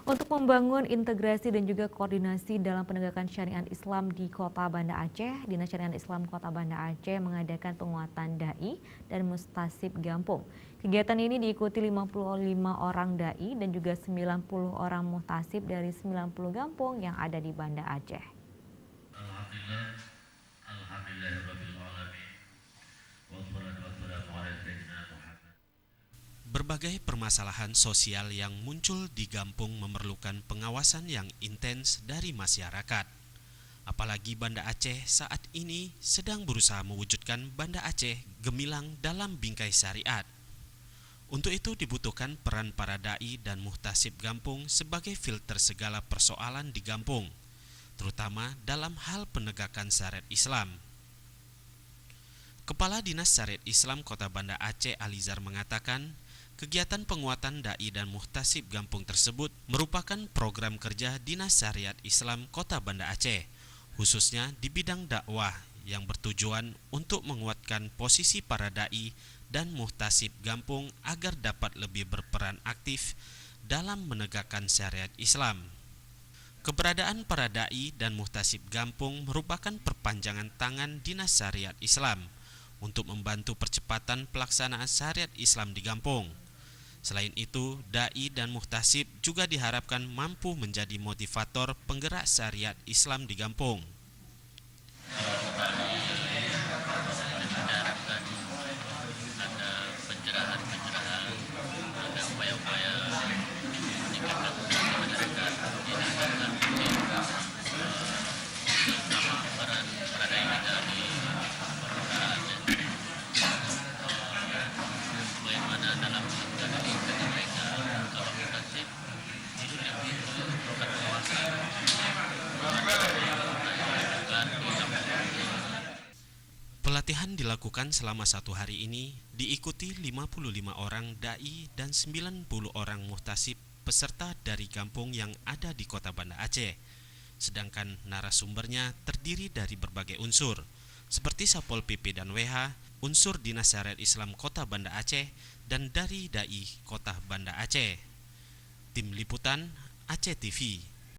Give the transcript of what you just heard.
Untuk membangun integrasi dan juga koordinasi dalam penegakan syariat Islam di Kota Banda Aceh, Dinas Syariat Islam Kota Banda Aceh mengadakan penguatan dai dan mustasib Gampung. Kegiatan ini diikuti 55 orang dai dan juga 90 orang muhtasib dari 90 kampung yang ada di Banda Aceh. Alhamdulillah, alhamdulillahirabbil alamin. Wassalatu wassalamu ala sayyidina Muhammad. Berbagai permasalahan sosial yang muncul di Gampung memerlukan pengawasan yang intens dari masyarakat. Apalagi Banda Aceh saat ini sedang berusaha mewujudkan Banda Aceh gemilang dalam bingkai syariat. Untuk itu dibutuhkan peran para dai dan muhtasib Gampung sebagai filter segala persoalan di Gampung, terutama dalam hal penegakan syariat Islam. Kepala Dinas Syariat Islam Kota Banda Aceh Alizar mengatakan, kegiatan penguatan dai dan muhtasib Gampung tersebut merupakan program kerja Dinas Syariat Islam Kota Banda Aceh, khususnya di bidang dakwah yang bertujuan untuk menguatkan posisi para dai dan muhtasib Gampung agar dapat lebih berperan aktif dalam menegakkan syariat Islam. Keberadaan para dai dan muhtasib Gampung merupakan perpanjangan tangan Dinas Syariat Islam untuk membantu percepatan pelaksanaan syariat Islam di Gampung. Selain itu, dai dan muhtasib juga diharapkan mampu menjadi motivator penggerak syariat Islam di Gampung. Pelatihan dilakukan selama 1 hari ini, diikuti 55 orang dai dan 90 orang muhtasib peserta dari kampung yang ada di Kota Banda Aceh. Sedangkan narasumbernya terdiri dari berbagai unsur, seperti Satpol PP dan WH, unsur Dinas Syariat Islam Kota Banda Aceh, dan dari dai Kota Banda Aceh. Tim Liputan Aceh TV.